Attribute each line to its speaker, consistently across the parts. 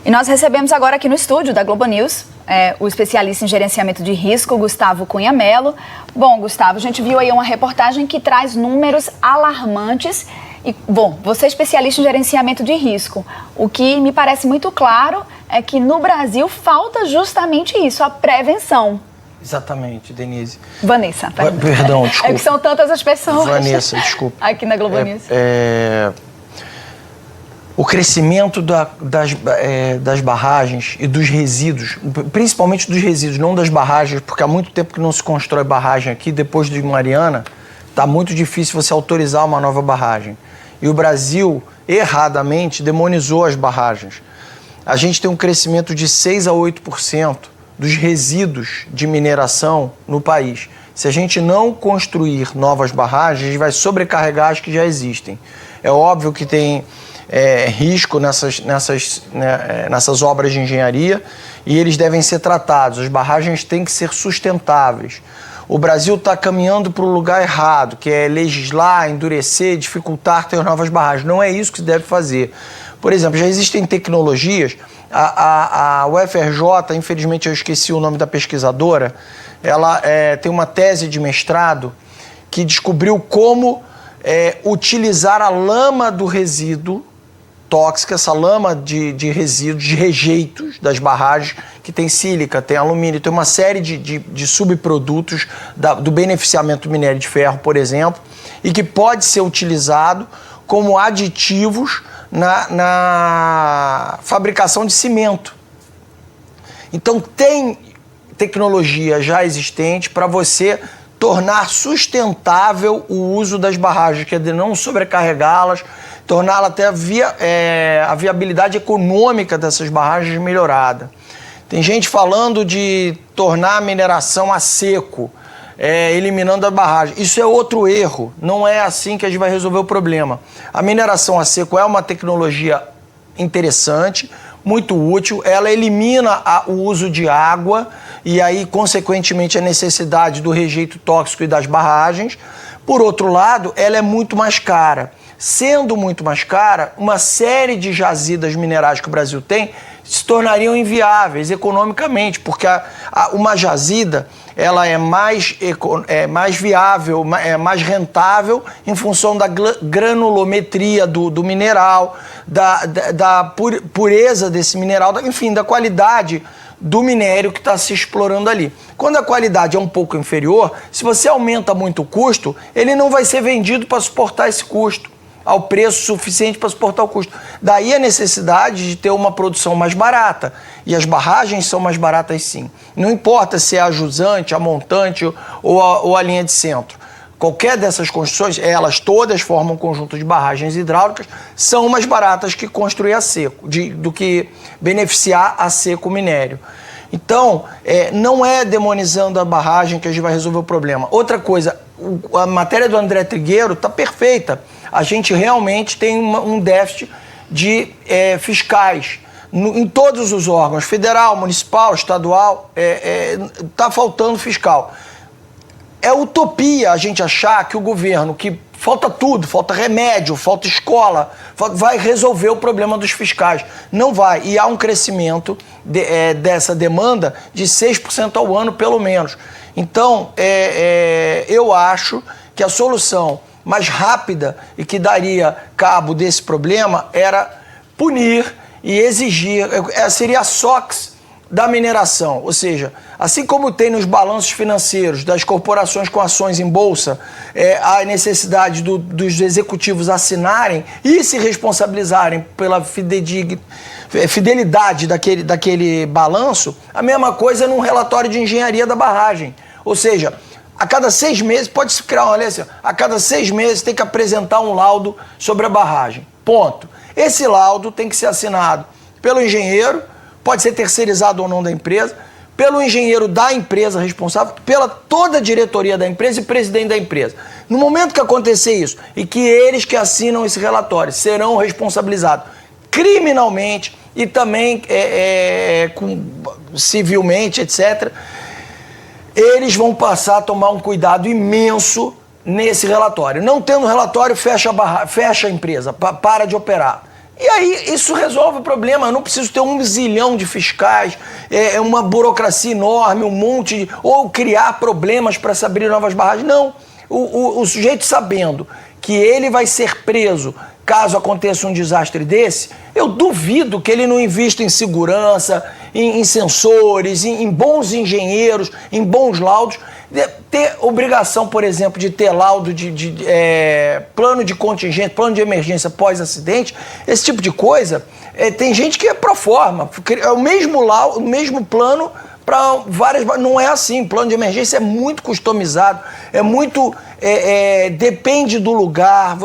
Speaker 1: E nós recebemos agora aqui no estúdio da Globo News o especialista em gerenciamento de risco, Gustavo Cunha Mello. Bom, Gustavo, a gente viu aí uma reportagem que traz números alarmantes. E, bom, você é especialista em gerenciamento de risco. O que me parece muito claro é que no Brasil falta justamente isso, a prevenção.
Speaker 2: Exatamente, Denise.
Speaker 1: Vanessa,
Speaker 2: perdão, desculpa.
Speaker 1: É que são tantas as pessoas.
Speaker 2: Vanessa, desculpa.
Speaker 1: Aqui na Globo News.
Speaker 2: O crescimento das barragens e dos resíduos, principalmente dos resíduos, não das barragens, porque há muito tempo que não se constrói barragem aqui. Depois de Mariana, está muito difícil você autorizar uma nova barragem. E o Brasil, erradamente, demonizou as barragens. A gente tem um crescimento de 6 a 8% dos resíduos de mineração no país. Se a gente não construir novas barragens, a gente vai sobrecarregar as que já existem. É óbvio que tem risco nessas obras de engenharia e eles devem ser tratados. As barragens têm que ser sustentáveis. O Brasil está caminhando para o lugar errado, que é legislar, endurecer, dificultar ter novas barragens. Não é isso que se deve fazer. Por exemplo, já existem tecnologias. A UFRJ, infelizmente eu esqueci o nome da pesquisadora, ela tem uma tese de mestrado que descobriu como utilizar a lama do resíduo tóxica, essa lama de resíduos, de rejeitos das barragens, que tem sílica, tem alumínio, tem uma série de subprodutos do beneficiamento do minério de ferro, por exemplo, e que pode ser utilizado como aditivos na fabricação de cimento. Então tem tecnologia já existente para você tornar sustentável o uso das barragens, quer dizer, não sobrecarregá-las, torná-la até a viabilidade econômica dessas barragens melhorada. Tem gente falando de tornar a mineração a seco, eliminando a barragem. Isso é outro erro, não é assim que a gente vai resolver o problema. A mineração a seco é uma tecnologia interessante, muito útil, ela elimina o uso de água e aí, consequentemente, a necessidade do rejeito tóxico e das barragens. Por outro lado, ela é muito mais cara. Sendo muito mais cara, uma série de jazidas minerais que o Brasil tem se tornariam inviáveis economicamente, porque uma jazida ela é mais viável, mais rentável em função da granulometria do mineral, da pureza desse mineral, enfim, da qualidade do minério que está se explorando ali. Quando a qualidade é um pouco inferior, se você aumenta muito o custo, ele não vai ser vendido para suportar esse custo, ao preço suficiente para suportar o custo. Daí a necessidade de ter uma produção mais barata. E as barragens são mais baratas sim. Não importa se é a jusante, a montante ou a linha de centro. Qualquer dessas construções, elas todas formam um conjunto de barragens hidráulicas, são mais baratas que construir a seco, do que beneficiar a seco o minério. Então, não é demonizando a barragem que a gente vai resolver o problema. Outra coisa, a matéria do André Trigueiro está perfeita. A gente realmente tem um déficit de fiscais em todos os órgãos, federal, municipal, estadual, está faltando fiscal. É utopia a gente achar que o governo, que falta tudo, falta remédio, falta escola, vai resolver o problema dos fiscais. Não vai. E há um crescimento dessa demanda de 6% ao ano, pelo menos. Então, eu acho que a solução mais rápida e que daria cabo desse problema era punir e exigir, seria a SOX da mineração, ou seja, assim como tem nos balanços financeiros das corporações com ações em bolsa, a necessidade dos executivos assinarem e se responsabilizarem pela fidelidade daquele balanço, a mesma coisa num relatório de engenharia da barragem, ou seja, a cada 6 meses, pode se criar uma lei assim, a cada 6 meses tem que apresentar um laudo sobre a barragem. Ponto. Esse laudo tem que ser assinado pelo engenheiro, pode ser terceirizado ou não da empresa, pelo engenheiro da empresa responsável, pela toda a diretoria da empresa e presidente da empresa. No momento que acontecer isso, e que eles que assinam esse relatório serão responsabilizados criminalmente e também civilmente, etc., eles vão passar a tomar um cuidado imenso nesse relatório. Não tendo relatório, fecha a empresa, para de operar. E aí isso resolve o problema. Eu não preciso ter 1 zilhão de fiscais, uma burocracia enorme, um monte ou criar problemas para se abrir novas barragens. Não. O sujeito sabendo que ele vai ser preso caso aconteça um desastre desse, eu duvido que ele não invista em segurança, em sensores, em bons engenheiros, em bons laudos. Ter obrigação, por exemplo, de ter laudo de plano de contingente, plano de emergência pós-acidente, esse tipo de coisa, tem gente que é pro forma, é o mesmo plano para várias... Não é assim, plano de emergência é muito customizado, é muito... depende do lugar,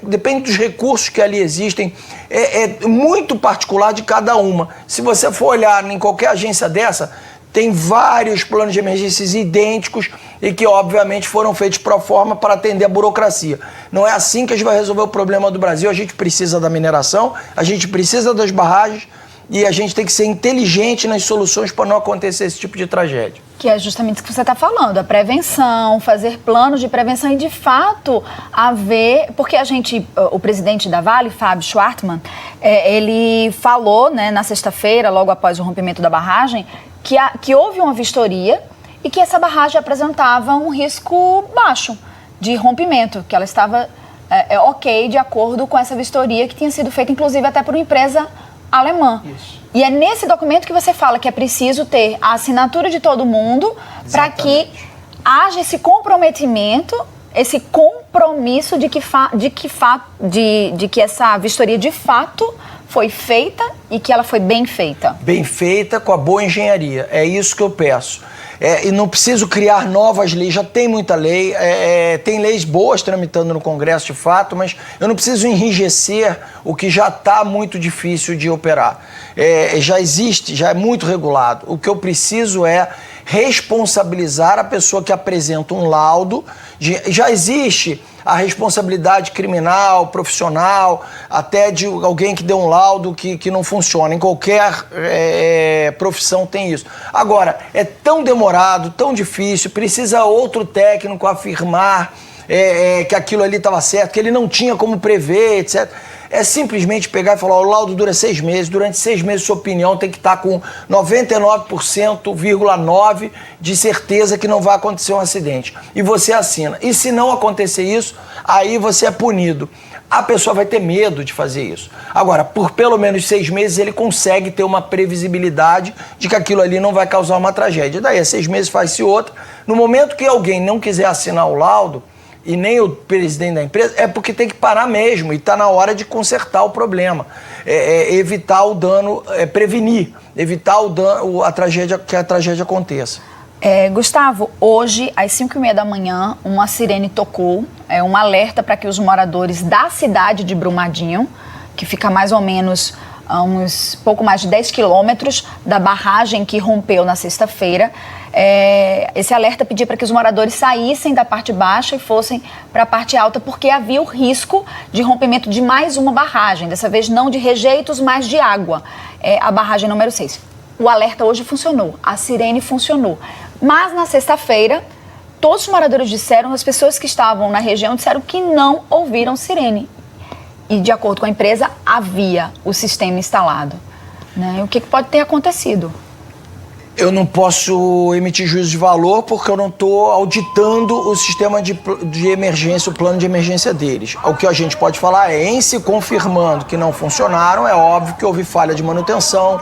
Speaker 2: depende dos recursos que ali existem, é muito particular de cada uma. Se você for olhar em qualquer agência dessa, tem vários planos de emergências idênticos e que, obviamente, foram feitos pro forma para atender a burocracia. Não é assim que a gente vai resolver o problema do Brasil. A gente precisa da mineração, a gente precisa das barragens e a gente tem que ser inteligente nas soluções para não acontecer esse tipo de tragédia.
Speaker 1: Que é justamente o que você está falando, a prevenção, fazer planos de prevenção e, de fato, haver... Porque o presidente da Vale, Fábio Schwartzman, ele falou, né, na sexta-feira, logo após o rompimento da barragem, que houve uma vistoria e que essa barragem apresentava um risco baixo de rompimento, que ela estava ok de acordo com essa vistoria que tinha sido feita, inclusive, até por uma empresa alemã. Isso. E é nesse documento que você fala que é preciso ter a assinatura de todo mundo para que haja esse comprometimento, esse compromisso de que essa vistoria de fato foi feita e que ela foi bem feita. Bem feita,
Speaker 2: com a boa engenharia. É isso que eu peço. E não preciso criar novas leis, já tem muita lei, tem leis boas tramitando no Congresso de fato, mas eu não preciso enrijecer o que já está muito difícil de operar. Já existe, já é muito regulado. O que eu preciso é responsabilizar a pessoa que apresenta um laudo. Já existe a responsabilidade criminal, profissional, até de alguém que deu um laudo que não funciona. Em qualquer profissão tem isso. Agora, é tão demorado, tão difícil, precisa outro técnico afirmar que aquilo ali estava certo, que ele não tinha como prever, etc. É simplesmente pegar e falar, o laudo dura 6 meses, durante 6 meses sua opinião tem que estar com 99,9% de certeza que não vai acontecer um acidente. E você assina. E se não acontecer isso, aí você é punido. A pessoa vai ter medo de fazer isso. Agora, por pelo menos 6 meses, ele consegue ter uma previsibilidade de que aquilo ali não vai causar uma tragédia. Daí a 6 meses faz-se outra. No momento que alguém não quiser assinar o laudo, e nem o presidente da empresa, é porque tem que parar mesmo e está na hora de consertar o problema, evitar o dano, prevenir, evitar o dano, que a tragédia aconteça.
Speaker 1: Gustavo, hoje, às 5h30 da manhã, uma sirene tocou, um alerta para que os moradores da cidade de Brumadinho, que fica mais ou menos a uns pouco mais de 10 quilômetros da barragem que rompeu na sexta-feira, esse alerta pedia para que os moradores saíssem da parte baixa e fossem para a parte alta, porque havia o risco de rompimento de mais uma barragem, dessa vez não de rejeitos, mas de água, a barragem número 6. O alerta hoje funcionou, a sirene funcionou, mas na sexta-feira todos os moradores disseram, as pessoas que estavam na região disseram que não ouviram sirene. E, de acordo com a empresa, havia o sistema instalado. Né? O que pode ter acontecido?
Speaker 2: Eu não posso emitir juízo de valor porque eu não estou auditando o sistema de emergência, o plano de emergência deles. O que a gente pode falar é, em se confirmando que não funcionaram, é óbvio que houve falha de manutenção.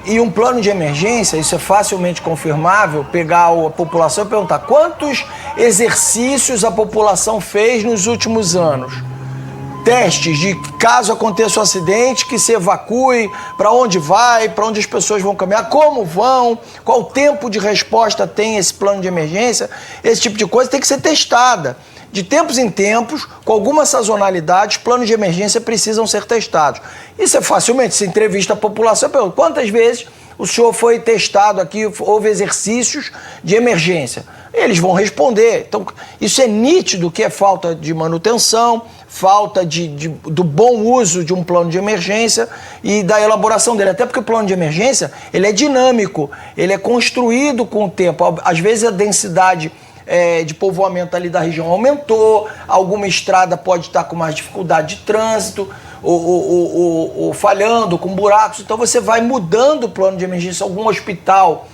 Speaker 2: E um plano de emergência, isso é facilmente confirmável, pegar a população e perguntar quantos exercícios a população fez nos últimos anos. Testes de caso aconteça um acidente, que se evacue, para onde vai, para onde as pessoas vão caminhar, como vão, qual tempo de resposta tem esse plano de emergência, esse tipo de coisa tem que ser testada. De tempos em tempos, com alguma sazonalidade, os planos de emergência precisam ser testados. Isso é facilmente, se entrevista a população, pergunta, quantas vezes o senhor foi testado aqui, houve exercícios de emergência? Eles vão responder. Então, isso é nítido que é falta de manutenção, falta do bom uso de um plano de emergência e da elaboração dele. Até porque o plano de emergência, ele é dinâmico, ele é construído com o tempo. Às vezes a densidade de povoamento ali da região aumentou, alguma estrada pode estar com mais dificuldade de trânsito, ou falhando, com buracos. Então você vai mudando o plano de emergência. Algum hospital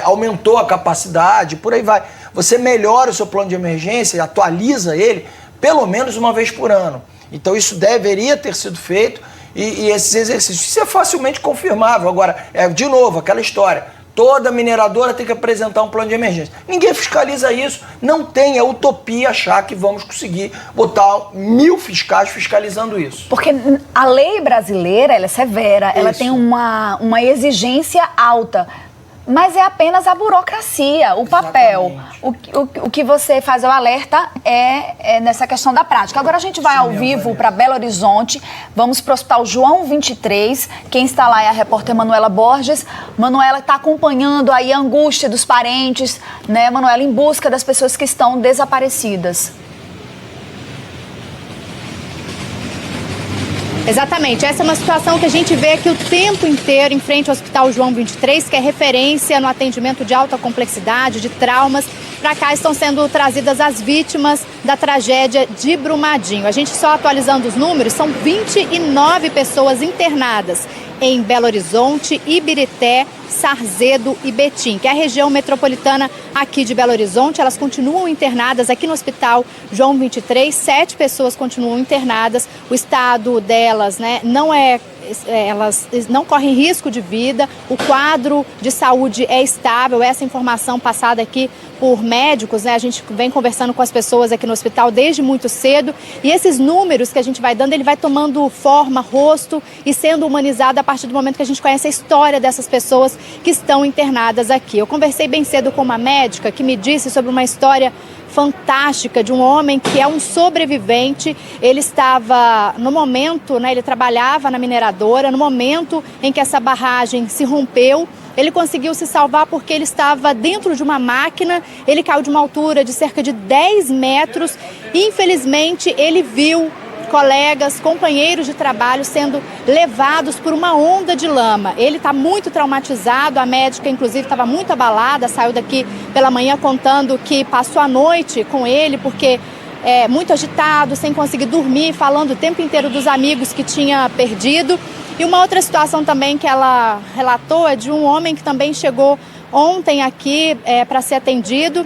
Speaker 2: aumentou a capacidade, por aí vai. Você melhora o seu plano de emergência, atualiza ele pelo menos uma vez por ano. Então isso deveria ter sido feito e esses exercícios. Isso é facilmente confirmável. Agora, de novo, aquela história. Toda mineradora tem que apresentar um plano de emergência. Ninguém fiscaliza isso. Não tem, é utopia achar que vamos conseguir botar 1000 fiscais fiscalizando isso.
Speaker 1: Porque a lei brasileira, ela é severa, ela tem uma exigência alta. Mas é apenas a burocracia, o papel. O que você faz, o alerta, é nessa questão da prática. Agora a gente vai ao vivo para Belo Horizonte, vamos para o Hospital João 23. Quem está lá é a repórter Manuela Borges. Manuela está acompanhando aí a angústia dos parentes, né, Manuela, em busca das pessoas que estão desaparecidas.
Speaker 3: Exatamente, essa é uma situação que a gente vê aqui o tempo inteiro em frente ao Hospital João 23, que é referência no atendimento de alta complexidade, de traumas. Para cá estão sendo trazidas as vítimas da tragédia de Brumadinho. A gente só atualizando os números, são 29 pessoas internadas em Belo Horizonte, Ibirité, Sarzedo e Betim, que é a região metropolitana aqui de Belo Horizonte. Elas continuam internadas aqui no Hospital João 23, 7 pessoas continuam internadas. O estado delas, né, elas não correm risco de vida, o quadro de saúde é estável. Essa informação passada aqui por médicos, né? A gente vem conversando com as pessoas aqui no hospital desde muito cedo, e esses números que a gente vai dando, ele vai tomando forma, rosto e sendo humanizado a partir do momento que a gente conhece a história dessas pessoas que estão internadas aqui. Eu conversei bem cedo com uma médica que me disse sobre uma história fantástica de um homem que é um sobrevivente. Ele estava, no momento, né, ele trabalhava na mineradora, no momento em que essa barragem se rompeu, ele conseguiu se salvar porque ele estava dentro de uma máquina, ele caiu de uma altura de cerca de 10 metros e, infelizmente, ele viu colegas, companheiros de trabalho sendo levados por uma onda de lama. Ele está muito traumatizado, a médica, inclusive, estava muito abalada, saiu daqui pela manhã contando que passou a noite com ele porque muito agitado, sem conseguir dormir, falando o tempo inteiro dos amigos que tinha perdido. E uma outra situação também que ela relatou é de um homem que também chegou ontem aqui para ser atendido.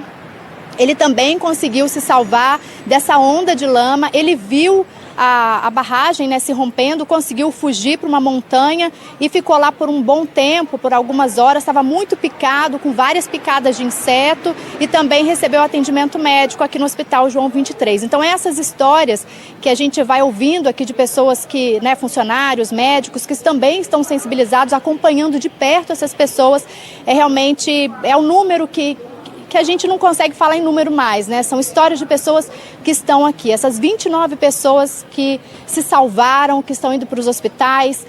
Speaker 3: Ele também conseguiu se salvar dessa onda de lama. Ele viu a barragem, né, se rompendo, conseguiu fugir para uma montanha e ficou lá por um bom tempo, por algumas horas. Estava muito picado, com várias picadas de inseto, e também recebeu atendimento médico aqui no Hospital João 23. Então essas histórias que a gente vai ouvindo aqui de pessoas que, né, funcionários, médicos, que também estão sensibilizados, acompanhando de perto essas pessoas, realmente é um número que a gente não consegue falar em número mais, né? São histórias de pessoas que estão aqui. Essas 29 pessoas que se salvaram, que estão indo para os hospitais,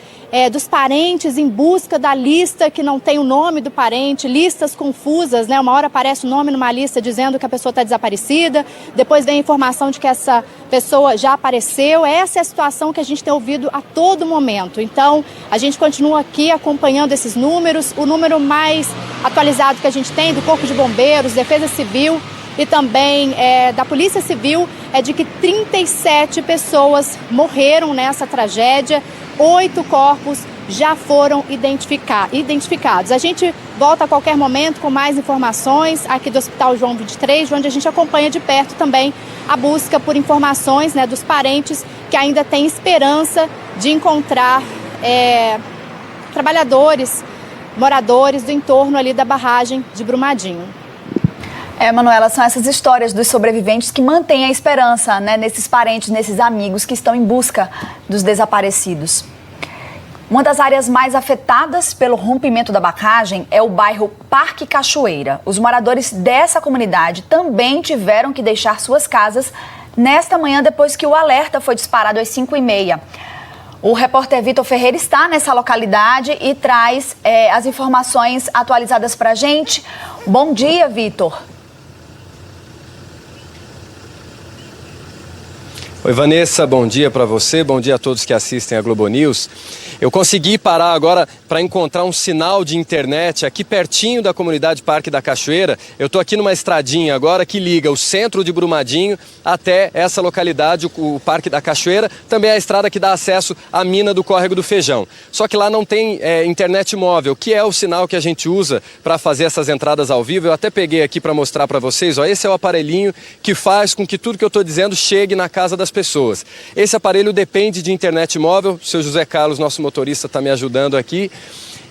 Speaker 3: dos parentes em busca da lista que não tem o nome do parente, listas confusas, né? Uma hora aparece o nome numa lista dizendo que a pessoa está desaparecida, depois vem a informação de que essa pessoa já apareceu. Essa é a situação que a gente tem ouvido a todo momento. Então, a gente continua aqui acompanhando esses números. O número mais atualizado que a gente tem do Corpo de Bombeiros, Defesa Civil e também da Polícia Civil é de que 37 pessoas morreram nessa tragédia. 8 corpos já foram identificados. A gente volta a qualquer momento com mais informações aqui do Hospital João 23, onde a gente acompanha de perto também a busca por informações, né, dos parentes que ainda têm esperança de encontrar trabalhadores, moradores do entorno ali da barragem de Brumadinho.
Speaker 1: Manuela, são essas histórias dos sobreviventes que mantêm a esperança, né, nesses parentes, nesses amigos que estão em busca dos desaparecidos. Uma das áreas mais afetadas pelo rompimento da barragem é o bairro Parque Cachoeira. Os moradores dessa comunidade também tiveram que deixar suas casas nesta manhã depois que o alerta foi disparado às 5h30. O repórter Vitor Ferreira está nessa localidade e traz as informações atualizadas para a gente. Bom dia, Vitor.
Speaker 4: Oi, Vanessa, bom dia para você, bom dia a todos que assistem a Globo News. Eu consegui parar agora para encontrar um sinal de internet aqui pertinho da comunidade Parque da Cachoeira. Eu estou aqui numa estradinha agora que liga o centro de Brumadinho até essa localidade, o Parque da Cachoeira. Também é a estrada que dá acesso à mina do Córrego do Feijão. Só que lá não tem internet móvel, que é o sinal que a gente usa para fazer essas entradas ao vivo. Eu até peguei aqui para mostrar para vocês. Ó, esse é o aparelhinho que faz com que tudo que eu estou dizendo chegue na casa das pessoas. Esse aparelho depende de internet móvel. O seu José Carlos, nosso motorista, está me ajudando aqui.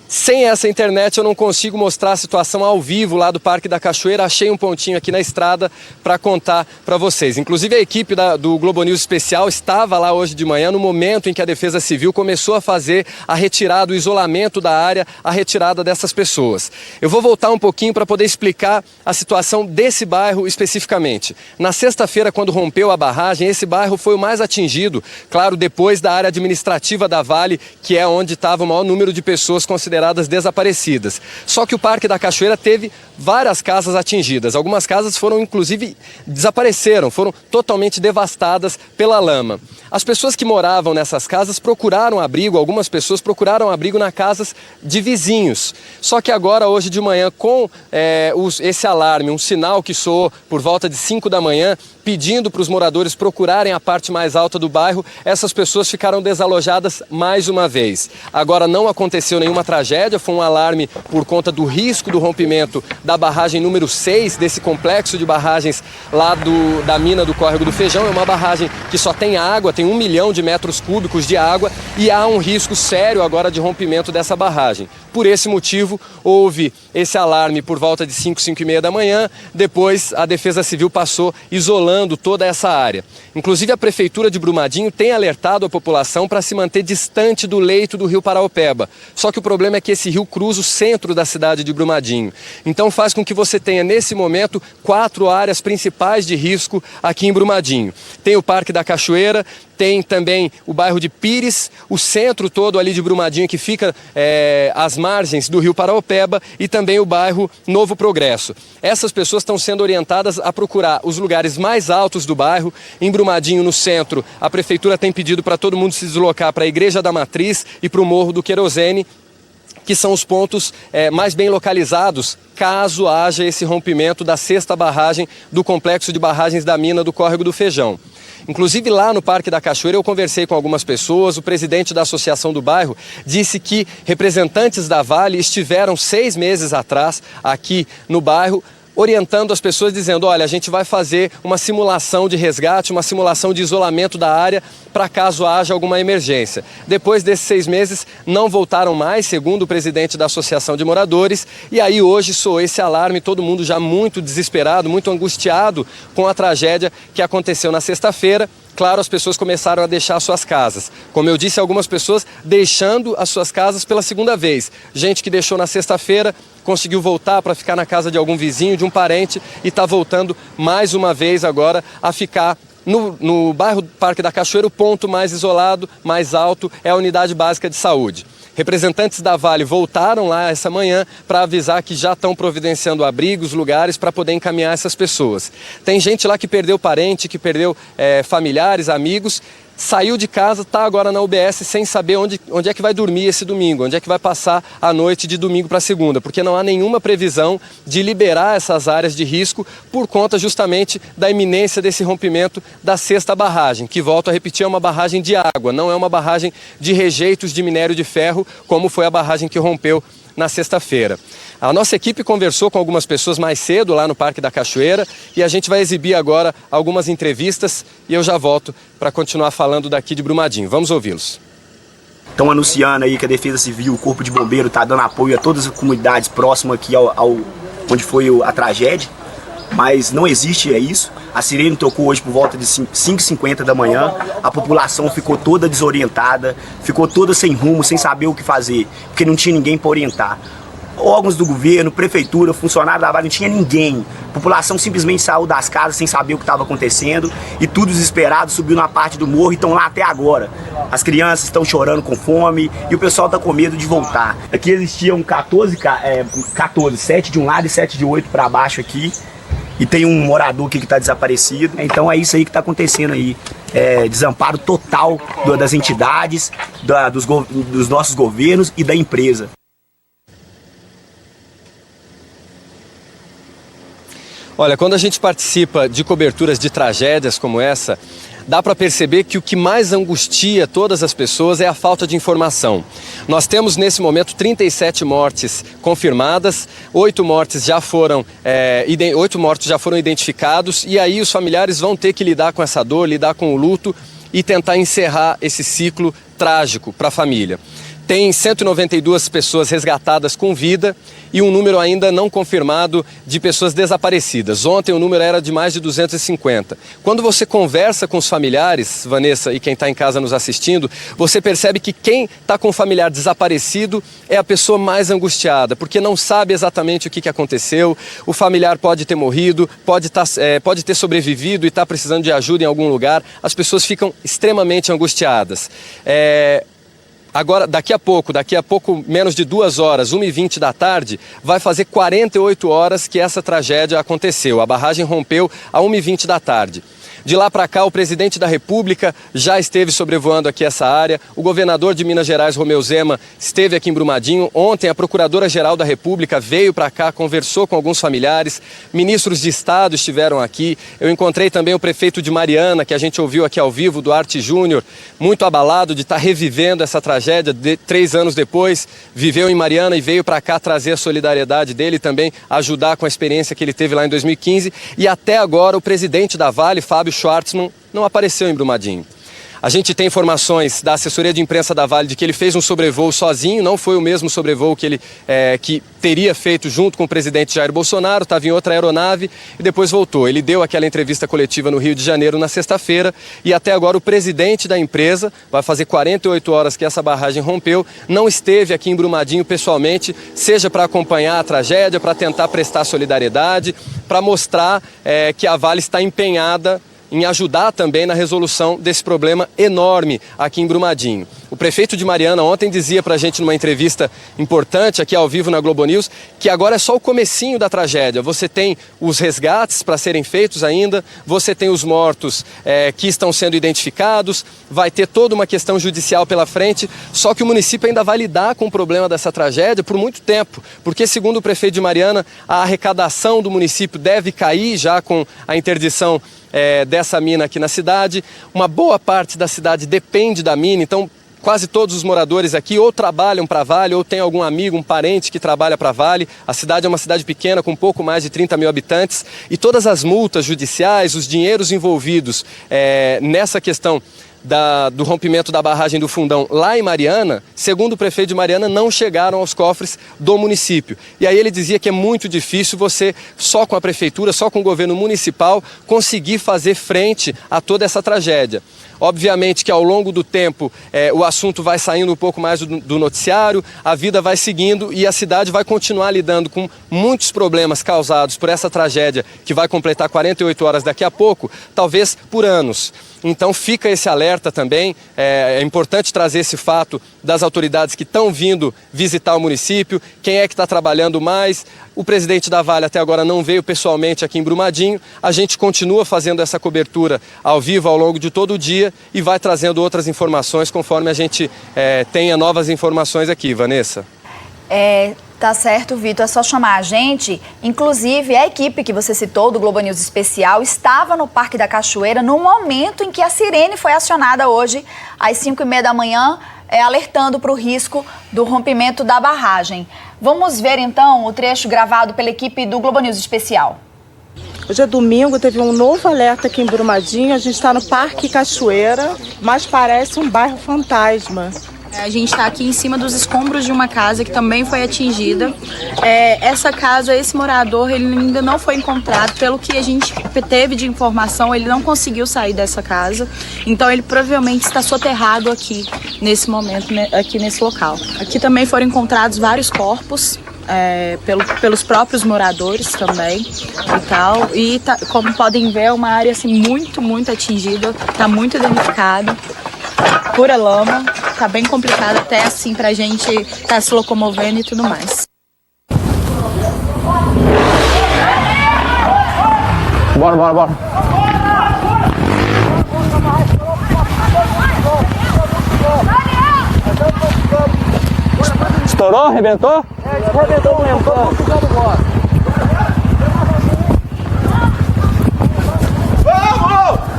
Speaker 4: Sem essa internet eu não consigo mostrar a situação ao vivo lá do Parque da Cachoeira. Achei um pontinho aqui na estrada para contar para vocês. Inclusive a equipe do Globo News Especial estava lá hoje de manhã no momento em que a Defesa Civil começou a fazer a retirada, o isolamento da área, a retirada dessas pessoas. Eu vou voltar um pouquinho para poder explicar a situação desse bairro especificamente. Na sexta-feira, quando rompeu a barragem, esse bairro foi o mais atingido, claro, depois da área administrativa da Vale, que é onde estava o maior número de pessoas consideradas desaparecidas. Só que o Parque da Cachoeira teve várias casas atingidas. Algumas casas foram, inclusive, desapareceram, foram totalmente devastadas pela lama. As pessoas que moravam nessas casas procuraram abrigo, algumas pessoas procuraram abrigo nas casas de vizinhos. Só que agora, hoje de manhã, com esse alarme, um sinal que soou por volta de 5 da manhã, pedindo para os moradores procurarem a parte mais alta do bairro, essas pessoas ficaram desalojadas mais uma vez. Agora não aconteceu nenhuma tragédia, foi um alarme por conta do risco do rompimento da barragem número 6, desse complexo de barragens lá da mina do Córrego do Feijão. É uma barragem que só tem água, tem 1 milhão de metros cúbicos de água e há um risco sério agora de rompimento dessa barragem. Por esse motivo, houve esse alarme por volta de 5, 5 e meia da manhã. Depois, a Defesa Civil passou isolando toda essa área. Inclusive, a Prefeitura de Brumadinho tem alertado a população para se manter distante do leito do rio Paraopeba. Só que o problema é que esse rio cruza o centro da cidade de Brumadinho. Então, faz com que você tenha, nesse momento, 4 áreas principais de risco aqui em Brumadinho. Tem o Parque da Cachoeira, tem também o bairro de Pires, o centro todo ali de Brumadinho, que fica às margens do rio Paraopeba, e também o bairro Novo Progresso. Essas pessoas estão sendo orientadas a procurar os lugares mais altos do bairro. Em Brumadinho, no centro, a prefeitura tem pedido para todo mundo se deslocar para a Igreja da Matriz e para o Morro do Querosene, que são os pontos mais bem localizados, caso haja esse rompimento da 6ª barragem do complexo de barragens da mina do Córrego do Feijão. Inclusive lá no Parque da Cachoeira eu conversei com algumas pessoas. O presidente da associação do bairro disse que representantes da Vale estiveram 6 meses atrás aqui no bairro, orientando as pessoas, dizendo: olha, a gente vai fazer uma simulação de resgate, uma simulação de isolamento da área para caso haja alguma emergência. Depois desses 6 meses, não voltaram mais, segundo o presidente da Associação de Moradores, e aí hoje soou esse alarme, todo mundo já muito desesperado, muito angustiado com a tragédia que aconteceu na sexta-feira. Claro, as pessoas começaram a deixar suas casas. Como eu disse, algumas pessoas deixando as suas casas pela segunda vez. Gente que deixou na sexta-feira, conseguiu voltar para ficar na casa de algum vizinho, de um parente, e está voltando mais uma vez agora a ficar no bairro Parque da Cachoeira. O ponto mais isolado, mais alto, é a unidade básica de saúde. Representantes da Vale voltaram lá essa manhã para avisar que já estão providenciando abrigos, lugares para poder encaminhar essas pessoas. Tem gente lá que perdeu parente, que perdeu familiares, amigos, saiu de casa, está agora na UBS sem saber onde é que vai dormir esse domingo, onde é que vai passar a noite de domingo para segunda, porque não há nenhuma previsão de liberar essas áreas de risco por conta justamente da iminência desse rompimento da 6ª barragem, que, volto a repetir, é uma barragem de água, não é uma barragem de rejeitos de minério de ferro, como foi a barragem que rompeu na sexta-feira. A nossa equipe conversou com algumas pessoas mais cedo lá no Parque da Cachoeira e a gente vai exibir agora algumas entrevistas e eu já volto para continuar falando daqui de Brumadinho. Vamos ouvi-los.
Speaker 5: Estão anunciando aí que a Defesa Civil, o Corpo de Bombeiro, está dando apoio a todas as comunidades próximas aqui onde foi a tragédia, mas não existe isso. A sirene tocou hoje por volta de 5h50 da manhã, a população ficou toda desorientada, ficou toda sem rumo, sem saber o que fazer, porque não tinha ninguém para orientar. Órgãos do governo, prefeitura, funcionário da Vale, não tinha ninguém. A população simplesmente saiu das casas sem saber o que estava acontecendo e tudo desesperado, subiu na parte do morro e estão lá até agora. As crianças estão chorando com fome e o pessoal está com medo de voltar. Aqui existiam 7 de um lado e 7 de outro para baixo aqui. e tem um morador aqui que está desaparecido. Então é isso aí que está acontecendo aí. Desamparo total das entidades, dos nossos governos e da empresa.
Speaker 4: Olha, quando a gente participa de coberturas de tragédias como essa, dá para perceber que o que mais angustia todas as pessoas é a falta de informação. Nós temos nesse momento 37 mortes confirmadas, 8 mortos já foram identificados, e aí os familiares vão ter que lidar com essa dor, lidar com o luto e tentar encerrar esse ciclo trágico para a família. Tem 192 pessoas resgatadas com vida e um número ainda não confirmado de pessoas desaparecidas. Ontem o número era de mais de 250. Quando você conversa com os familiares, Vanessa, e quem está em casa nos assistindo, você percebe que quem está com um familiar desaparecido é a pessoa mais angustiada, porque não sabe exatamente o que aconteceu, o familiar pode ter morrido, pode ter sobrevivido e está precisando de ajuda em algum lugar. As pessoas ficam extremamente angustiadas. Agora, daqui a pouco, menos de 2 horas, 1h20 da tarde, vai fazer 48 horas que essa tragédia aconteceu. A barragem rompeu a 1h20 da tarde. De lá para cá, o presidente da República já esteve sobrevoando aqui essa área. O governador de Minas Gerais, Romeu Zema, esteve aqui em Brumadinho. Ontem, a Procuradora-Geral da República veio para cá, conversou com alguns familiares. Ministros de Estado estiveram aqui. Eu encontrei também o prefeito de Mariana, que a gente ouviu aqui ao vivo, Duarte Júnior, muito abalado de estar revivendo essa tragédia. 3 anos depois, viveu em Mariana e veio para cá trazer a solidariedade dele e também ajudar com a experiência que ele teve lá em 2015. E até agora, o presidente da Vale, Fábio Schwartzman, não apareceu em Brumadinho. A gente tem informações da assessoria de imprensa da Vale de que ele fez um sobrevoo sozinho, não foi o mesmo sobrevoo que ele que teria feito junto com o presidente Jair Bolsonaro, estava em outra aeronave e depois voltou. Ele deu aquela entrevista coletiva no Rio de Janeiro na sexta-feira e até agora o presidente da empresa, vai fazer 48 horas que essa barragem rompeu, não esteve aqui em Brumadinho pessoalmente, seja para acompanhar a tragédia, para tentar prestar solidariedade, para mostrar que a Vale está empenhada em ajudar também na resolução desse problema enorme aqui em Brumadinho. O prefeito de Mariana ontem dizia pra gente numa entrevista importante aqui ao vivo na Globo News que agora é só o comecinho da tragédia. Você tem os resgates para serem feitos ainda, você tem os mortos que estão sendo identificados, vai ter toda uma questão judicial pela frente, só que o município ainda vai lidar com o problema dessa tragédia por muito tempo, porque segundo o prefeito de Mariana, a arrecadação do município deve cair já com a interdição dessa mina aqui na cidade. Uma boa parte da cidade depende da mina, então quase todos os moradores aqui ou trabalham para a Vale ou tem algum amigo, um parente que trabalha para a Vale. A cidade é uma cidade pequena com pouco mais de 30 mil habitantes e todas as multas judiciais, os dinheiros envolvidos nessa questão do rompimento da barragem do Fundão lá em Mariana, segundo o prefeito de Mariana, não chegaram aos cofres do município. E aí ele dizia que é muito difícil você, só com a prefeitura, só com o governo municipal, conseguir fazer frente a toda essa tragédia. Obviamente que ao longo do tempo o assunto vai saindo um pouco mais do noticiário, a vida vai seguindo e a cidade vai continuar lidando com muitos problemas causados por essa tragédia que vai completar 48 horas daqui a pouco, talvez por anos. Então fica esse alerta também, é importante trazer esse fato das autoridades que estão vindo visitar o município, quem é que está trabalhando mais. O presidente da Vale até agora não veio pessoalmente aqui em Brumadinho, a gente continua fazendo essa cobertura ao vivo ao longo de todo o dia e vai trazendo outras informações conforme a gente tenha novas informações aqui, Vanessa.
Speaker 1: Tá certo, Vitor, é só chamar a gente. Inclusive, a equipe que você citou, do Globo News Especial, estava no Parque da Cachoeira no momento em que a sirene foi acionada hoje, às 5h30 da manhã, alertando para o risco do rompimento da barragem. Vamos ver, então, o trecho gravado pela equipe do Globo News Especial.
Speaker 6: Hoje é domingo, teve um novo alerta aqui em Brumadinho. A gente está no Parque Cachoeira, mas parece um bairro fantasma.
Speaker 7: A gente está aqui em cima dos escombros de uma casa que também foi atingida. Essa casa, esse morador, ele ainda não foi encontrado. Pelo que a gente teve de informação, ele não conseguiu sair dessa casa. Então ele provavelmente está soterrado aqui, nesse momento, aqui nesse local. Aqui também foram encontrados vários corpos. Pelos próprios moradores também e tal. E como podem ver, é uma área assim, muito atingida, está muito danificada. Pura lama, tá bem complicado até assim pra gente estar se locomovendo e tudo mais.
Speaker 8: Bora. Estourou? Arrebentou?
Speaker 2: Arrebentou mesmo, todo mundo jogando bola. Vamos!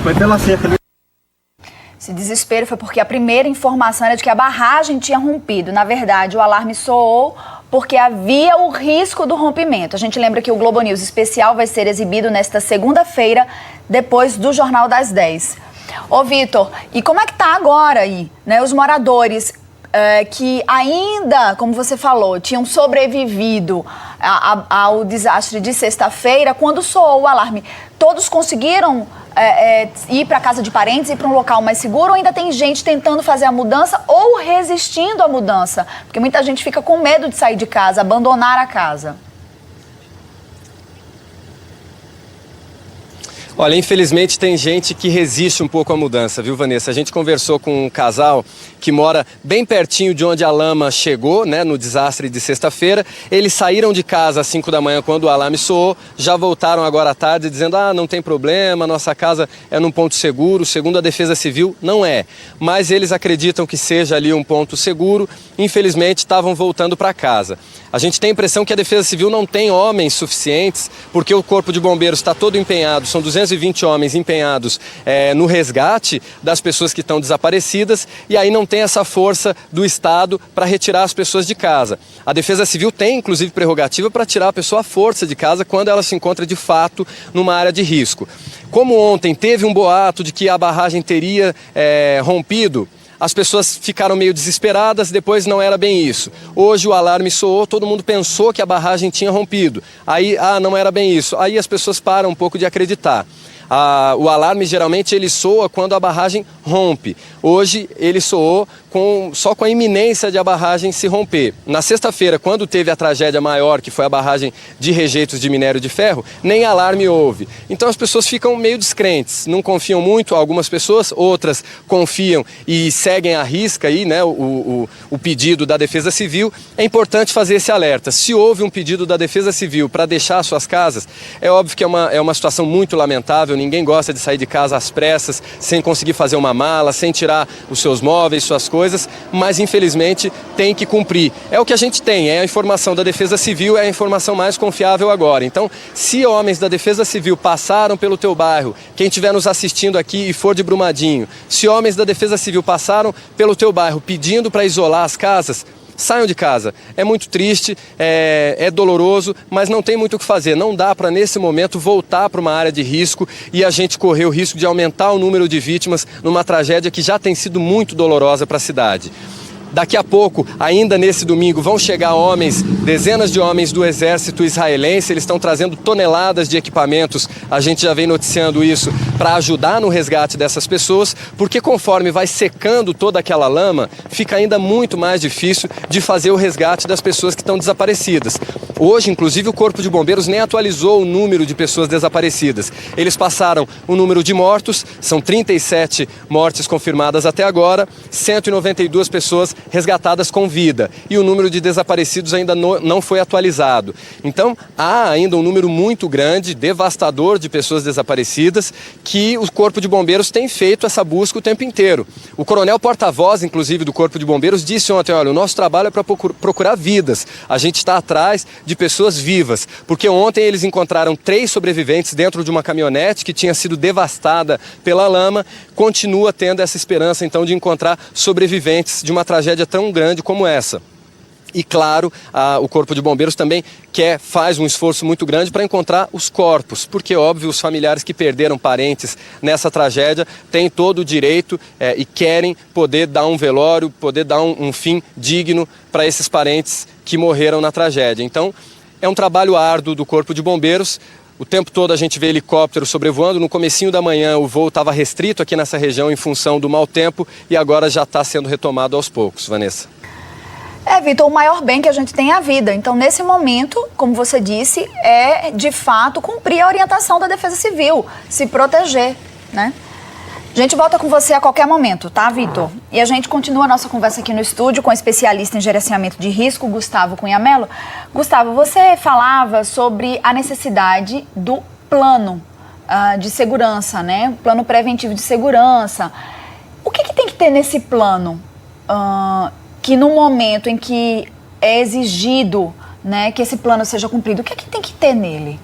Speaker 8: Foi pela cerca ali.
Speaker 1: Esse desespero foi porque a primeira informação era de que a barragem tinha rompido. Na verdade, o alarme soou porque havia o risco do rompimento. A gente lembra que o Globo News especial vai ser exibido nesta segunda-feira, depois do Jornal das 10. Ô, Vitor, e como é que tá agora aí, né? Os moradores que ainda, como você falou, tinham sobrevivido ao desastre de sexta-feira, quando soou o alarme, todos conseguiram ir para a casa de parentes, ir para um local mais seguro, ou ainda tem gente tentando fazer a mudança ou resistindo à mudança? Porque muita gente fica com medo de sair de casa, abandonar a casa.
Speaker 4: Olha, infelizmente tem gente que resiste um pouco à mudança, viu, Vanessa? A gente conversou com um casal que mora bem pertinho de onde a lama chegou, né, no desastre de sexta-feira. Eles saíram de casa às 5 da manhã quando o alarme soou, já voltaram agora à tarde dizendo: não tem problema, nossa casa é num ponto seguro. Segundo a Defesa Civil, não é. Mas eles acreditam que seja ali um ponto seguro. Infelizmente, estavam voltando para casa. A gente tem a impressão que a Defesa Civil não tem homens suficientes, porque o Corpo de Bombeiros está todo empenhado, são 220 homens empenhados no resgate das pessoas que estão desaparecidas, e aí não tem essa força do Estado para retirar as pessoas de casa. A Defesa Civil tem, inclusive, prerrogativa para tirar a pessoa à força de casa quando ela se encontra, de fato, numa área de risco. Como ontem teve um boato de que a barragem teria rompido, as pessoas ficaram meio desesperadas, depois não era bem isso. Hoje o alarme soou, todo mundo pensou que a barragem tinha rompido. Aí, não era bem isso. Aí as pessoas param um pouco de acreditar. O alarme geralmente ele soa quando a barragem rompe. Hoje ele soou só com a iminência de a barragem se romper. Na sexta-feira, quando teve a tragédia maior, que foi a barragem de rejeitos de minério de ferro, nem alarme houve. Então as pessoas ficam meio descrentes, não confiam muito, algumas pessoas, outras confiam e seguem à risca aí, né, o pedido da Defesa Civil. É importante fazer esse alerta. Se houve um pedido da Defesa Civil para deixar suas casas, é óbvio que é uma situação muito lamentável. Ninguém gosta de sair de casa às pressas, sem conseguir fazer uma mala, sem tirar os seus móveis, suas coisas, mas infelizmente tem que cumprir. É o que a gente tem, é a informação da Defesa Civil, é a informação mais confiável agora. Então, se homens da Defesa Civil passaram pelo teu bairro, quem estiver nos assistindo aqui e for de Brumadinho, se homens da Defesa Civil passaram pelo teu bairro pedindo para isolar as casas, saiam de casa. É muito triste, é doloroso, mas não tem muito o que fazer. Não dá para, nesse momento, voltar para uma área de risco e a gente correr o risco de aumentar o número de vítimas numa tragédia que já tem sido muito dolorosa para a cidade. Daqui a pouco, ainda nesse domingo, vão chegar homens, dezenas de homens do exército israelense. Eles estão trazendo toneladas de equipamentos, a gente já vem noticiando isso, para ajudar no resgate dessas pessoas, porque conforme vai secando toda aquela lama, fica ainda muito mais difícil de fazer o resgate das pessoas que estão desaparecidas. Hoje, inclusive, o Corpo de Bombeiros nem atualizou o número de pessoas desaparecidas. Eles passaram o número de mortos, são 37 mortes confirmadas até agora, 192 pessoas resgatadas com vida, e o número de desaparecidos ainda não foi atualizado. Então, há ainda um número muito grande, devastador, de pessoas desaparecidas, que o Corpo de Bombeiros tem feito essa busca o tempo inteiro. O coronel porta-voz, inclusive, do Corpo de Bombeiros, disse ontem: olha, o nosso trabalho é para procurar vidas, a gente está atrás de pessoas vivas, porque ontem eles encontraram 3 sobreviventes dentro de uma caminhonete que tinha sido devastada pela lama. Continua tendo essa esperança, então, de encontrar sobreviventes de uma tragédia tão grande como essa. E claro, o Corpo de Bombeiros também faz um esforço muito grande para encontrar os corpos, porque, óbvio, os familiares que perderam parentes nessa tragédia têm todo o direito e querem poder dar um velório, poder dar um fim digno para esses parentes que morreram na tragédia. Então, é um trabalho árduo do Corpo de Bombeiros. O tempo todo a gente vê helicóptero sobrevoando. No comecinho da manhã o voo estava restrito aqui nessa região em função do mau tempo, e agora já está sendo retomado aos poucos, Vanessa.
Speaker 1: Vitor, o maior bem que a gente tem é a vida. Então, nesse momento, como você disse, é, de fato, cumprir a orientação da Defesa Civil, se proteger, né? A gente volta com você a qualquer momento, tá, Vitor? E a gente continua a nossa conversa aqui no estúdio com o especialista em gerenciamento de risco, Gustavo Cunha Mello. Gustavo, você falava sobre a necessidade do plano de segurança, né? Plano preventivo de segurança. O que tem que ter nesse plano que no momento em que é exigido, né, que esse plano seja cumprido, o que tem que ter nele?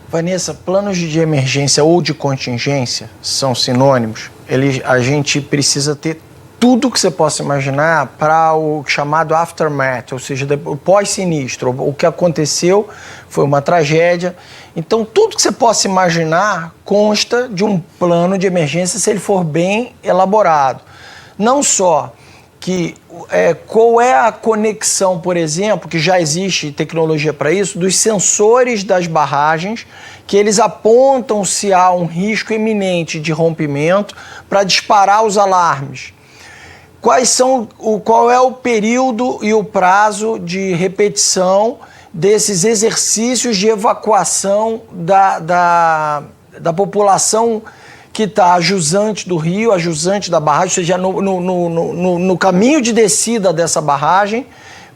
Speaker 2: Vanessa, planos de emergência ou de contingência são sinônimos. A gente precisa ter tudo que você possa imaginar para o chamado aftermath, ou seja, o pós-sinistro. O que aconteceu foi uma tragédia. Então, tudo que você possa imaginar consta de um plano de emergência se ele for bem elaborado. Não só qual é a conexão, por exemplo, que já existe tecnologia para isso, dos sensores das barragens, que eles apontam se há um risco iminente de rompimento para disparar os alarmes. Qual é o período e o prazo de repetição desses exercícios de evacuação da população que está a jusante do rio, a jusante da barragem, ou seja, no caminho de descida dessa barragem,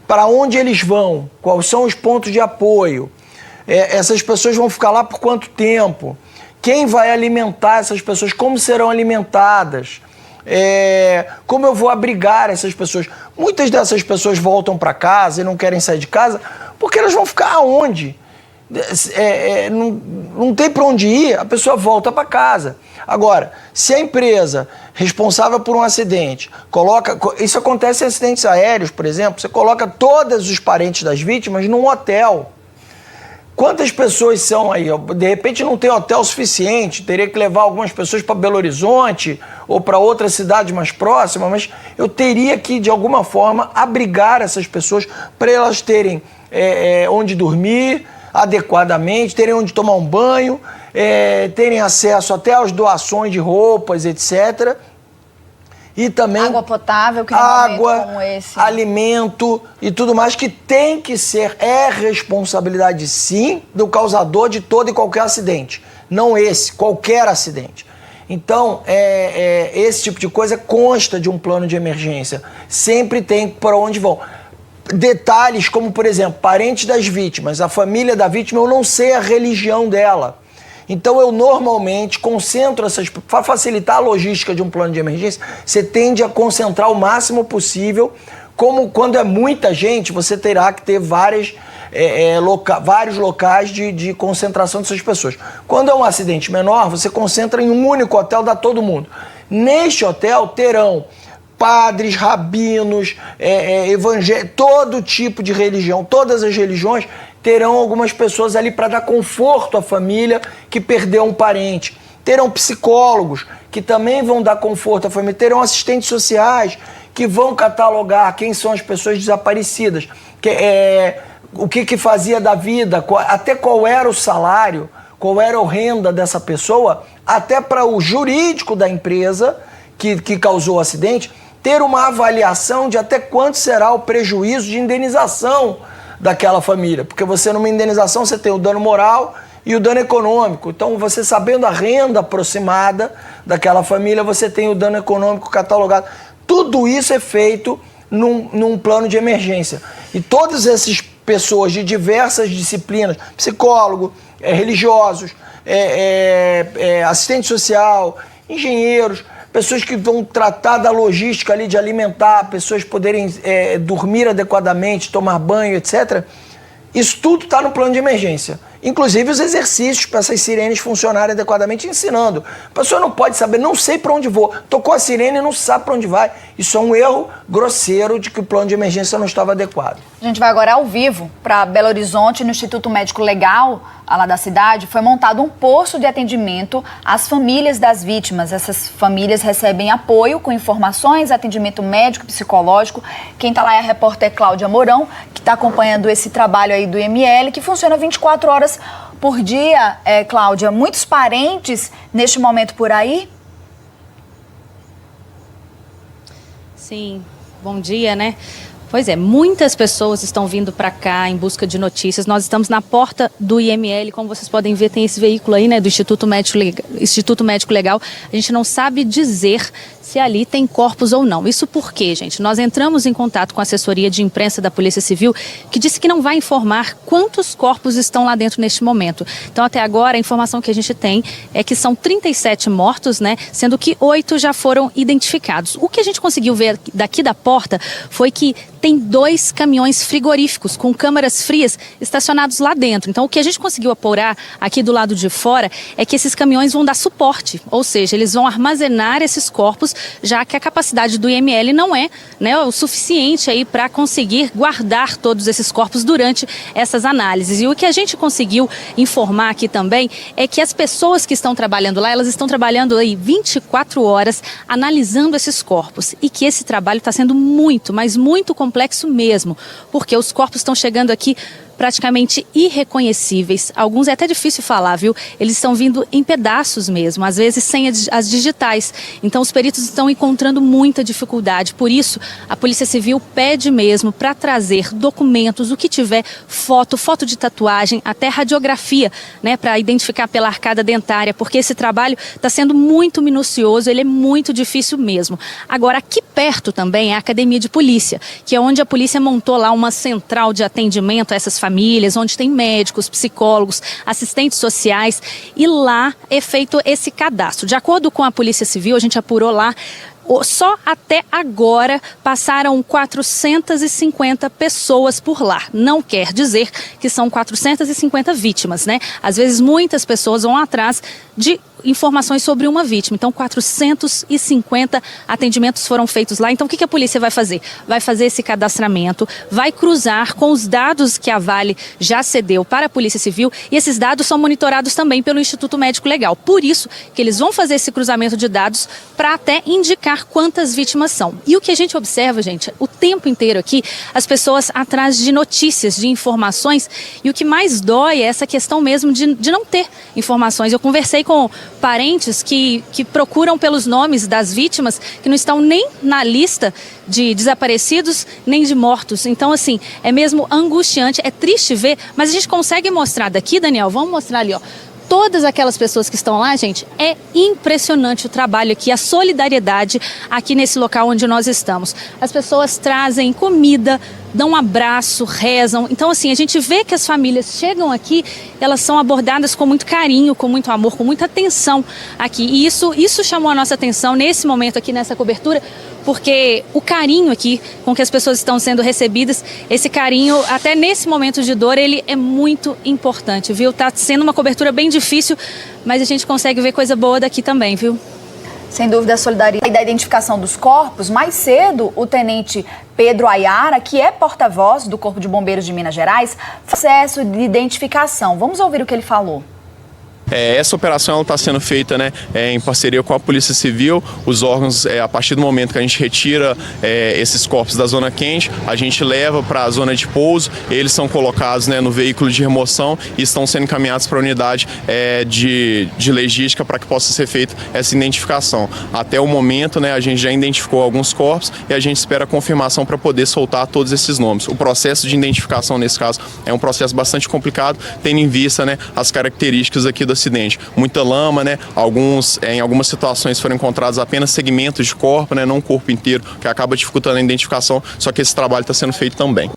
Speaker 2: para onde eles vão, quais são os pontos de apoio, essas pessoas vão ficar lá por quanto tempo, quem vai alimentar essas pessoas, como serão alimentadas, como eu vou abrigar essas pessoas. Muitas dessas pessoas voltam para casa e não querem sair de casa porque elas vão ficar aonde? Não tem para onde ir, a pessoa volta para casa. Agora, se a empresa responsável por um acidente isso acontece em acidentes aéreos, por exemplo, você coloca todos os parentes das vítimas num hotel. Quantas pessoas são aí? De repente não tem hotel suficiente, teria que levar algumas pessoas para Belo Horizonte ou para outra cidade mais próxima, mas eu teria que, de alguma forma, abrigar essas pessoas para elas terem onde dormir adequadamente, terem onde tomar um banho, terem acesso até às doações de roupas, etc. E também
Speaker 1: água potável, que água, como esse,
Speaker 2: alimento e tudo mais, que tem que ser, responsabilidade sim do causador de todo e qualquer acidente. Não qualquer acidente. Então, esse tipo de coisa consta de um plano de emergência. Sempre tem para onde vão. Detalhes como, por exemplo, parentes das vítimas, a família da vítima, eu não sei a religião dela. Então, eu normalmente concentro para facilitar a logística de um plano de emergência, você tende a concentrar o máximo possível. Como quando é muita gente, você terá que ter vários locais de concentração dessas pessoas. Quando é um acidente menor, você concentra em um único hotel, dá todo mundo. Neste hotel terão padres, rabinos, todo tipo de religião, todas as religiões terão algumas pessoas ali para dar conforto à família que perdeu um parente. Terão psicólogos que também vão dar conforto à família. Terão assistentes sociais que vão catalogar quem são as pessoas desaparecidas, o que fazia da vida, até qual era o salário, qual era a renda dessa pessoa, até para o jurídico da empresa que causou o acidente, ter uma avaliação de até quanto será o prejuízo de indenização daquela família. Porque você, numa indenização, você tem o dano moral e o dano econômico. Então, você sabendo a renda aproximada daquela família, você tem o dano econômico catalogado. Tudo isso é feito num plano de emergência. E todas essas pessoas de diversas disciplinas, psicólogo, religiosos, assistente social, engenheiros, pessoas que vão tratar da logística ali de alimentar, pessoas poderem dormir adequadamente, tomar banho, etc. Isso tudo está no plano de emergência. Inclusive os exercícios para essas sirenes funcionarem adequadamente, ensinando. A pessoa não pode saber, não sei para onde vou. Tocou a sirene e não sabe para onde vai. Isso é um erro grosseiro de que o plano de emergência não estava adequado.
Speaker 1: A gente vai agora ao vivo para Belo Horizonte, no Instituto Médico Legal, lá da cidade. Foi montado um posto de atendimento às famílias das vítimas. Essas famílias recebem apoio com informações, atendimento médico, psicológico. Quem está lá é a repórter Cláudia Mourão, que está acompanhando esse trabalho aí do IML, que funciona 24 horas por dia. Cláudia, muitos parentes neste momento por aí?
Speaker 9: Sim, bom dia, né? Pois é, muitas pessoas estão vindo para cá em busca de notícias. Nós estamos na porta do IML, como vocês podem ver, tem esse veículo aí, né, do Instituto Médico Legal. A gente não sabe dizer se ali tem corpos ou não. Isso porque, gente, nós entramos em contato com a assessoria de imprensa da Polícia Civil, que disse que não vai informar quantos corpos estão lá dentro neste momento. Então, até agora, a informação que a gente tem é que são 37 mortos, né, sendo que 8 já foram identificados. O que a gente conseguiu ver daqui da porta foi que tem 2 caminhões frigoríficos com câmaras frias estacionados lá dentro. Então, o que a gente conseguiu apurar aqui do lado de fora é que esses caminhões vão dar suporte, ou seja, eles vão armazenar esses corpos, já que a capacidade do IML não é, né, o suficiente aí para conseguir guardar todos esses corpos durante essas análises. E o que a gente conseguiu informar aqui também é que as pessoas que estão trabalhando lá, elas estão trabalhando aí 24 horas analisando esses corpos, e que esse trabalho está sendo muito, mas muito complexo mesmo, porque os corpos estão chegando aqui praticamente irreconhecíveis. Alguns é até difícil falar, viu? Eles estão vindo em pedaços mesmo, às vezes sem as digitais. Então os peritos estão encontrando muita dificuldade. Por isso, a Polícia Civil pede mesmo para trazer documentos, o que tiver, foto de tatuagem, até radiografia, né, para identificar pela arcada dentária, porque esse trabalho está sendo muito minucioso, ele é muito difícil mesmo. Agora, aqui perto também é a Academia de Polícia, que é onde a polícia montou lá uma central de atendimento a essas famílias, onde tem médicos, psicólogos, assistentes sociais, e lá é feito esse cadastro. De acordo com a Polícia Civil, a gente apurou lá, só até agora passaram 450 pessoas por lá. Não quer dizer que são 450 vítimas, né? Às vezes muitas pessoas vão atrás de informações sobre uma vítima. Então, 450 atendimentos foram feitos lá. Então, o que a polícia vai fazer? Vai fazer esse cadastramento, vai cruzar com os dados que a Vale já cedeu para a Polícia Civil, e esses dados são monitorados também pelo Instituto Médico Legal. Por isso que eles vão fazer esse cruzamento de dados para até indicar quantas vítimas são. E o que a gente observa, gente, o tempo inteiro aqui, as pessoas atrás de notícias, de informações, e o que mais dói é essa questão mesmo de não ter informações. Eu conversei com parentes que procuram pelos nomes das vítimas, que não estão nem na lista de desaparecidos, nem de mortos. Então, assim, é mesmo angustiante, é triste ver, mas a gente consegue mostrar daqui, Daniel, vamos mostrar ali, ó. Todas aquelas pessoas que estão lá, gente, é impressionante o trabalho aqui, a solidariedade aqui nesse local onde nós estamos. As pessoas trazem comida, dão um abraço, rezam. Então, assim, a gente vê que as famílias chegam aqui, elas são abordadas com muito carinho, com muito amor, com muita atenção aqui. E isso chamou a nossa atenção nesse momento aqui, nessa cobertura, porque o carinho aqui com que as pessoas estão sendo recebidas, esse carinho, até nesse momento de dor, ele é muito importante, viu? Tá sendo uma cobertura bem difícil, mas a gente consegue ver coisa boa daqui também, viu?
Speaker 1: Sem dúvida, a solidariedade e da identificação dos corpos. Mais cedo, o tenente Pedro Ayara, que é porta-voz do Corpo de Bombeiros de Minas Gerais, processo de identificação. Vamos ouvir o que ele falou.
Speaker 10: Essa operação está sendo feita, né, em parceria com a Polícia Civil. Os órgãos, a partir do momento que a gente retira esses corpos da zona quente, a gente leva para a zona de pouso, eles são colocados, né, no veículo de remoção e estão sendo encaminhados para a unidade de logística para que possa ser feita essa identificação. Até o momento, né, a gente já identificou alguns corpos e a gente espera a confirmação para poder soltar todos esses nomes. O processo de identificação, nesse caso, é um processo bastante complicado, tendo em vista, né, as características aqui do acidente. Muita lama, né? Em algumas situações foram encontrados apenas segmentos de corpo, né? Não o corpo inteiro, que acaba dificultando a identificação, só que esse trabalho está sendo feito também.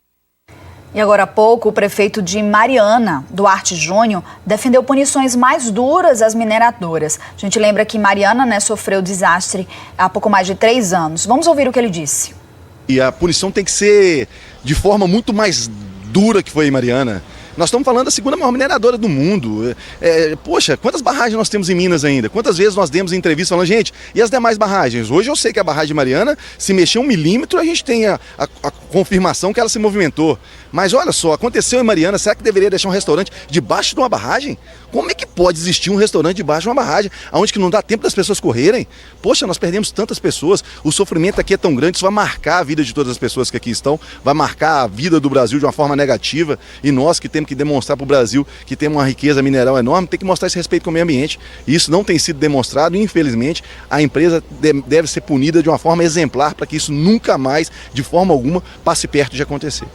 Speaker 1: E agora há pouco, o prefeito de Mariana, Duarte Júnior, defendeu punições mais duras às mineradoras. A gente lembra que Mariana, né, sofreu desastre há pouco mais de 3 anos. Vamos ouvir o que ele disse.
Speaker 11: E a punição tem que ser de forma muito mais dura que foi em Mariana. Nós estamos falando da segunda maior mineradora do mundo. Poxa, quantas barragens nós temos em Minas ainda? Quantas vezes nós demos entrevista falando, gente, e as demais barragens? Hoje eu sei que a barragem de Mariana, se mexer 1 milímetro, a gente tem a confirmação que ela se movimentou. Mas olha só, aconteceu em Mariana, será que deveria deixar um restaurante debaixo de uma barragem? Como é que pode existir um restaurante debaixo de uma barragem, onde que não dá tempo das pessoas correrem? Poxa, nós perdemos tantas pessoas, o sofrimento aqui é tão grande, isso vai marcar a vida de todas as pessoas que aqui estão, vai marcar a vida do Brasil de uma forma negativa, e nós que temos temos que demonstrar para o Brasil que tem uma riqueza mineral enorme, tem que mostrar esse respeito com o meio ambiente. E isso não tem sido demonstrado e, infelizmente, a empresa deve ser punida de uma forma exemplar para que isso nunca mais, de forma alguma, passe perto de acontecer.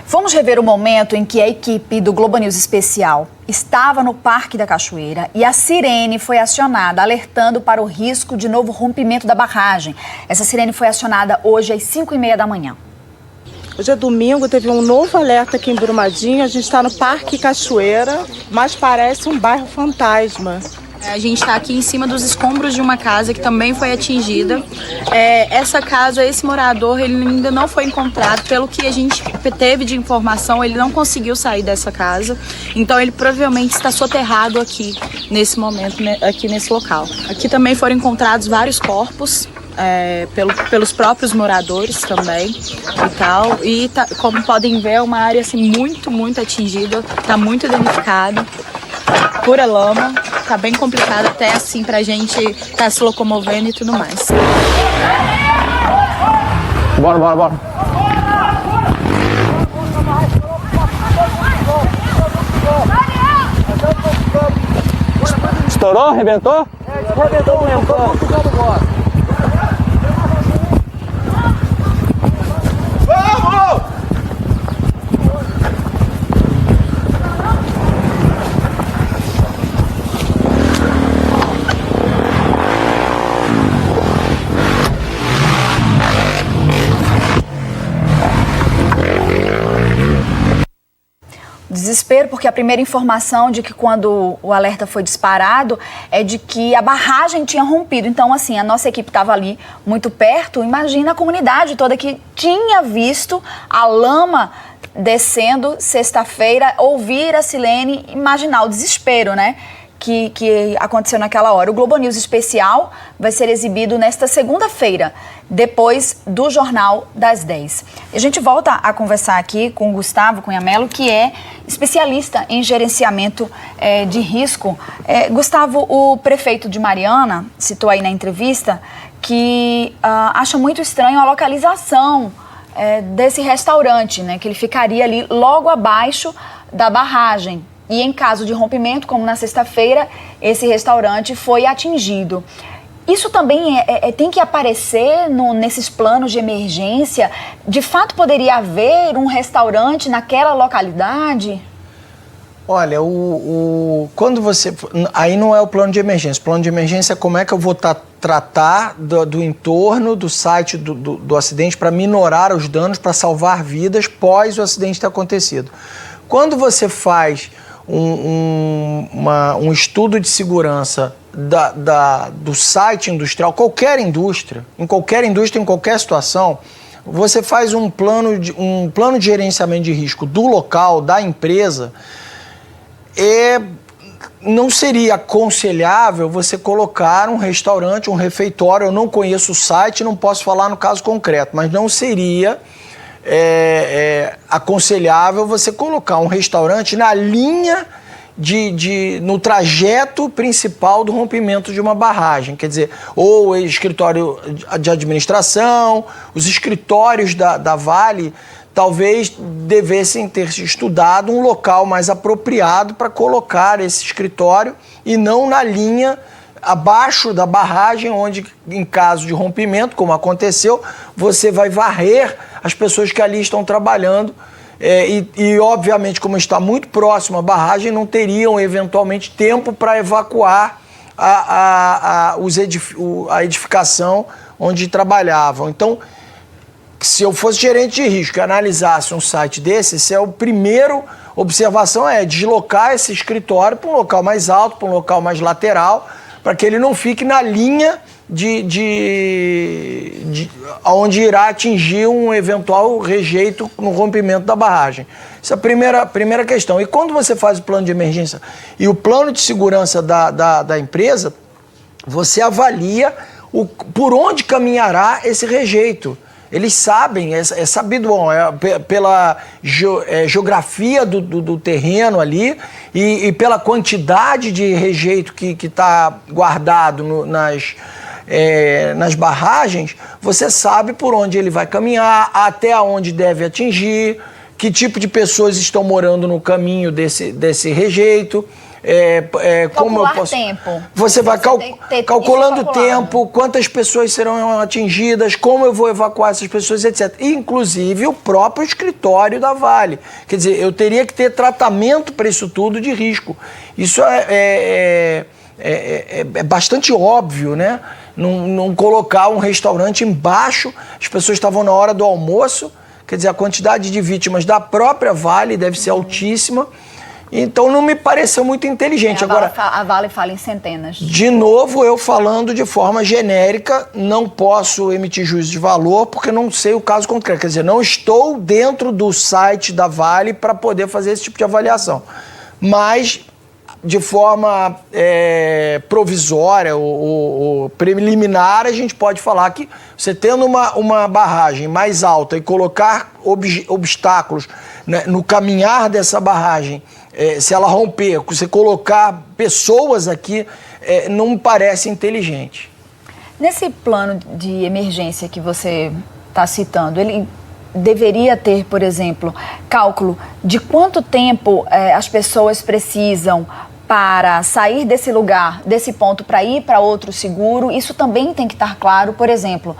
Speaker 1: Vamos rever o momento em que a equipe do Globo News Especial estava no Parque da Cachoeira e a sirene foi acionada, alertando para o risco de novo rompimento da barragem. Essa sirene foi acionada hoje às 5h30 da manhã.
Speaker 6: Hoje é domingo, teve um novo alerta aqui em Brumadinho. A gente está no Parque Cachoeira, mas parece um bairro fantasma.
Speaker 7: A gente está aqui em cima dos escombros de uma casa que também foi atingida. Essa casa, esse morador, ele ainda não foi encontrado. Pelo que a gente teve de informação, ele não conseguiu sair dessa casa. Então ele provavelmente está soterrado aqui, nesse momento, aqui nesse local. Aqui também foram encontrados vários corpos. Pelos próprios moradores também e tal. E como podem ver, é uma área assim, muito atingida, está muito danificada. Pura lama, tá bem complicado até assim pra gente tá se locomovendo e tudo mais.
Speaker 8: Bora. Estourou? Arrebentou? Arrebentou mesmo, todo mundo jogando embora.
Speaker 1: Desespero, porque a primeira informação de que quando o alerta foi disparado é de que a barragem tinha rompido. Então, assim, a nossa equipe estava ali muito perto. Imagina a comunidade toda que tinha visto a lama descendo sexta-feira, ouvir a sirene, imaginar o desespero, né? Que aconteceu naquela hora. O Globo News Especial vai ser exibido nesta segunda-feira, depois do Jornal das 10. A gente volta a conversar aqui com o Gustavo Cunha Mello, que é especialista em gerenciamento de risco. Gustavo, o prefeito de Mariana citou aí na entrevista que acha muito estranho a localização desse restaurante, né? Que ele ficaria ali logo abaixo da barragem. E em caso de rompimento, como na sexta-feira, esse restaurante foi atingido. Isso também tem que aparecer nesses planos de emergência? De fato, poderia haver um restaurante naquela localidade?
Speaker 2: Olha, quando você... Aí não é o plano de emergência. O plano de emergência é como é que eu vou tratar do entorno, do site do acidente para minorar os danos, para salvar vidas pós o acidente ter acontecido. Quando você faz um estudo de segurança do site industrial, em qualquer situação, você faz um plano de gerenciamento de risco do local, da empresa. Não seria aconselhável você colocar um restaurante, um refeitório. Eu não conheço o site, não posso falar no caso concreto, mas não seria aconselhável você colocar um restaurante na linha no trajeto principal do rompimento de uma barragem. Quer dizer, ou o escritório de administração, os escritórios da Vale talvez devessem ter estudado um local mais apropriado para colocar esse escritório e não na linha abaixo da barragem, onde, em caso de rompimento, como aconteceu, você vai varrer as pessoas que ali estão trabalhando e obviamente, como está muito próximo à barragem, não teriam, eventualmente, tempo para evacuar a edificação onde trabalhavam. Então, se eu fosse gerente de risco e analisasse um site desse, essa é a primeira observação, deslocar esse escritório para um local mais alto, para um local mais lateral, para que ele não fique na linha onde irá atingir um eventual rejeito no rompimento da barragem. Essa é a primeira questão. E quando você faz o plano de emergência e o plano de segurança da empresa, você avalia por onde caminhará esse rejeito. Eles sabem, é sabido, pela geografia do terreno ali e pela quantidade de rejeito que está guardado nas barragens, você sabe por onde ele vai caminhar, até onde deve atingir, que tipo de pessoas estão morando no caminho desse rejeito. Como eu posso...
Speaker 1: tempo.
Speaker 2: Você vai calculando o tempo, quantas pessoas serão atingidas, como eu vou evacuar essas pessoas, etc. Inclusive o próprio escritório da Vale. Quer dizer, eu teria que ter tratamento para isso tudo de risco. Isso é bastante óbvio, né? Não colocar um restaurante embaixo, as pessoas estavam na hora do almoço, quer dizer, a quantidade de vítimas da própria Vale deve ser altíssima. Então não me pareceu muito inteligente. Agora,
Speaker 1: a Vale fala em centenas.
Speaker 2: De novo, eu falando de forma genérica, não posso emitir juízo de valor porque não sei o caso concreto. Quer dizer, não estou dentro do site da Vale para poder fazer esse tipo de avaliação. Mas, de forma provisória ou preliminar, a gente pode falar que você tendo uma barragem mais alta e colocar obstáculos, né, no caminhar dessa barragem, se ela romper, você colocar pessoas aqui, não me parece inteligente.
Speaker 1: Nesse plano de emergência que você está citando, ele deveria ter, por exemplo, cálculo de quanto tempo as pessoas precisam para sair desse lugar, desse ponto, para ir para outro seguro. Isso também tem que estar claro. Por exemplo,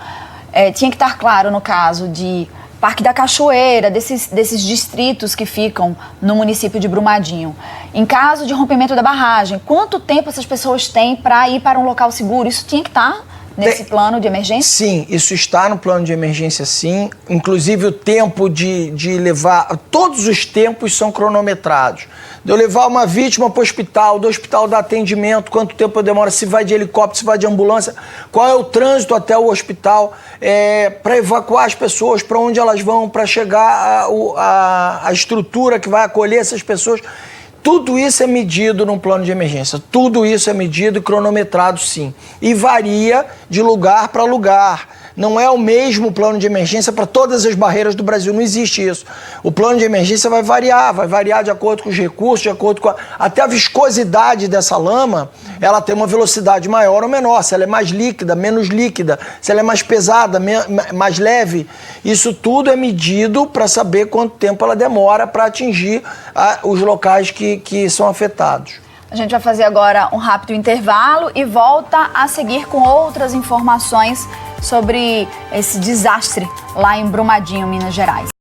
Speaker 1: tinha que estar claro no caso de Parque da Cachoeira, desses distritos que ficam no município de Brumadinho. Em caso de rompimento da barragem, quanto tempo essas pessoas têm para ir para um local seguro? Isso tinha que estar nesse plano de emergência?
Speaker 2: Sim, isso está no plano de emergência, sim. Inclusive o tempo de levar... Todos os tempos são cronometrados. De eu levar uma vítima para o hospital, do hospital dar atendimento, quanto tempo eu demoro, se vai de helicóptero, se vai de ambulância, qual é o trânsito até o hospital, para evacuar as pessoas, para onde elas vão, para chegar a estrutura que vai acolher essas pessoas. Tudo isso é medido num plano de emergência. Tudo isso é medido e cronometrado, sim. E varia de lugar para lugar. Não é o mesmo plano de emergência para todas as barreiras do Brasil. Não existe isso. O plano de emergência vai variar de acordo com os recursos, de acordo com até a viscosidade dessa lama, ela tem uma velocidade maior ou menor. Se ela é mais líquida, menos líquida. Se ela é mais pesada, mais leve. Isso tudo é medido para saber quanto tempo ela demora para atingir os locais que são afetados.
Speaker 1: A gente vai fazer agora um rápido intervalo e volta a seguir com outras informações sobre esse desastre lá em Brumadinho, Minas Gerais.